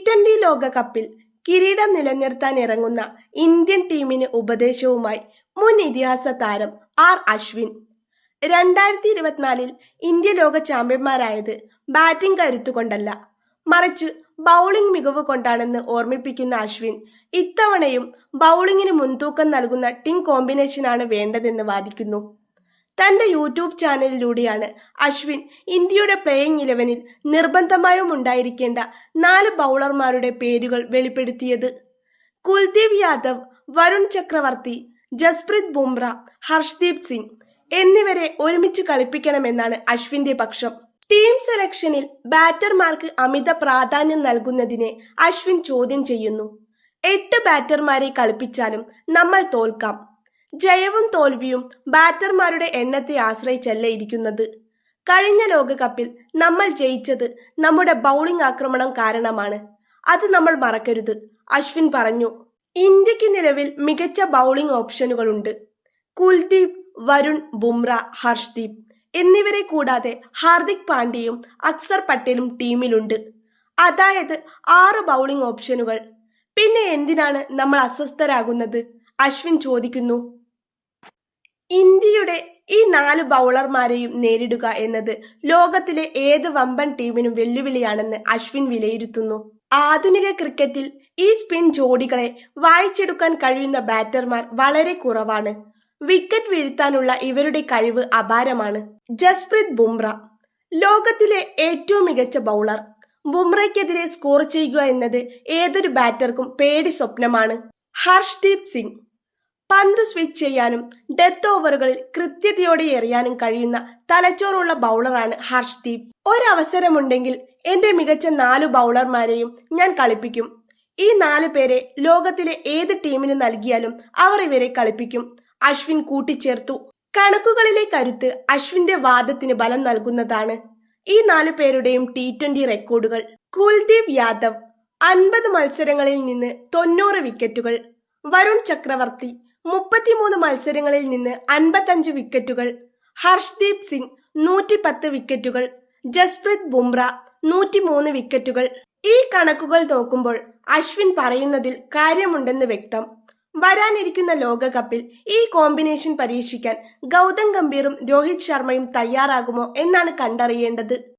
T20 ലോകകപ്പിൽ കിരീടം നിലനിർത്താൻ ഇറങ്ങുന്ന ഇന്ത്യൻ ടീമിന് ഉപദേശവുമായി മുൻ ഇതിഹാസ താരം അശ്വിൻ. 2024 ഇന്ത്യ ലോക ചാമ്പ്യന്മാരായത് ബാറ്റിംഗ് കരുത്തുകൊണ്ടല്ല, മറിച്ച് ബൗളിംഗ് മികവ് കൊണ്ടാണെന്ന് ഓർമ്മിപ്പിക്കുന്ന അശ്വിൻ ഇത്തവണയും ബൗളിംഗിന് മുൻതൂക്കം നൽകുന്ന ടീം കോമ്പിനേഷനാണ് വേണ്ടതെന്ന് വാദിക്കുന്നു. തന്റെ യൂട്യൂബ് ചാനലിലൂടെയാണ് അശ്വിൻ ഇന്ത്യയുടെ പ്ലേയിംഗ് 11-ൽ നിർബന്ധമായും ഉണ്ടായിരിക്കേണ്ട 4 ബൗളർമാരുടെ പേരുകൾ വെളിപ്പെടുത്തിയത്. കുൽദീപ് യാദവ്, വരുൺ ചക്രവർത്തി, ജസ്പ്രീത് ബുംറ, ഹർഷ്ദീപ് സിംഗ് എന്നിവരെ ഒരുമിച്ച് കളിപ്പിക്കണമെന്നാണ് അശ്വിന്റെ പക്ഷം. ടീം സെലക്ഷനിൽ ബാറ്റർമാർക്ക് അമിത പ്രാധാന്യം നൽകുന്നതിനെ അശ്വിൻ ചോദ്യം ചെയ്യുന്നു. 8 ബാറ്റർമാരെ കളിപ്പിച്ചാലും നമ്മൾ തോൽക്കാം. ജയവും തോൽവിയും ബാറ്റർമാരുടെ എണ്ണത്തെ ആശ്രയിച്ചല്ല ഇരിക്കുന്നത്. കഴിഞ്ഞ ലോകകപ്പിൽ നമ്മൾ ജയിച്ചത് നമ്മുടെ ബൗളിംഗ് ആക്രമണം കാരണമാണ്. അത് നമ്മൾ മറക്കരുത്, അശ്വിൻ പറഞ്ഞു. ഇന്ത്യക്ക് നിലവിൽ മികച്ച ബൗളിംഗ് ഓപ്ഷനുകളുണ്ട്. കുൽദീപ്, വരുൺ, ബുംറ, ഹർഷ്ദീപ് എന്നിവരെ കൂടാതെ ഹാർദിക് പാണ്ഡ്യയും അക്സർ പട്ടേലും ടീമിലുണ്ട്. അതായത് 6 ബൗളിംഗ് ഓപ്ഷനുകൾ. പിന്നെ എന്തിനാണ് നമ്മൾ അസ്വസ്ഥരാകുന്നത്, അശ്വിൻ ചോദിക്കുന്നു. ഇന്ത്യയുടെ ഈ 4 ബൗളർമാരെയും നേരിടുക എന്നത് ലോകത്തിലെ ഏത് വമ്പൻ ടീമിനും വെല്ലുവിളിയാണെന്ന് അശ്വിൻ വിലയിരുത്തുന്നു. ആധുനിക ക്രിക്കറ്റിൽ ഈ സ്പിൻ ജോഡികളെ വായിച്ചെടുക്കാൻ കഴിയുന്ന ബാറ്റർമാർ വളരെ കുറവാണ്. വിക്കറ്റ് വീഴ്ത്താനുള്ള ഇവരുടെ കഴിവ് അപാരമാണ്. ജസ്പ്രീത് ബുംറ ലോകത്തിലെ ഏറ്റവും മികച്ച ബൗളർ. ബുംറയ്ക്കെതിരെ സ്കോർ ചെയ്യുക എന്നത് ഏതൊരു ബാറ്റർക്കും പേടി സ്വപ്നമാണ്. ഹർഷ്ദീപ് സിംഗ് പന്ത് സ്വിച്ച് ചെയ്യാനും ഡെത്ത് ഓവറുകളിൽ കൃത്യതയോടെ എറിയാനും കഴിയുന്ന തലച്ചോറുള്ള ബൗളറാണ് ഹർഷ്ദീപ്. ഒരവസരമുണ്ടെങ്കിൽ എന്റെ മികച്ച 4 ബൗളർമാരെയും ഞാൻ കളിപ്പിക്കും. ഈ 4 പേരെ ലോകത്തിലെ ഏത് ടീമിന് നൽകിയാലും അവർ ഇവരെ കളിപ്പിക്കും, അശ്വിൻ കൂട്ടിച്ചേർത്തു. കണക്കുകളിലെ കരുത്ത് അശ്വിന്റെ വാദത്തിന് ബലം നൽകുന്നതാണ്. ഈ 4 പേരുടെയും T20 റെക്കോർഡുകൾ: കുൽദീപ് യാദവ് 50 മത്സരങ്ങളിൽ നിന്ന് 90 വിക്കറ്റുകൾ. വരുൺ ചക്രവർത്തി 33 മത്സരങ്ങളിൽ നിന്ന് 55 വിക്കറ്റുകൾ. ഹർഷ്ദീപ് സിംഗ് 110 വിക്കറ്റുകൾ. ജസ്പ്രീത് ബുംറ 103 വിക്കറ്റുകൾ. ഈ കണക്കുകൾ നോക്കുമ്പോൾ അശ്വിൻ പറയുന്നതിൽ കാര്യമുണ്ടെന്ന് വ്യക്തം. വരാനിരിക്കുന്ന ലോകകപ്പിൽ ഈ കോമ്പിനേഷൻ പരീക്ഷിക്കാൻ ഗൗതം ഗംഭീറും രോഹിത് ശർമ്മയും തയ്യാറാകുമോ എന്നാണ് കണ്ടറിയേണ്ടത്.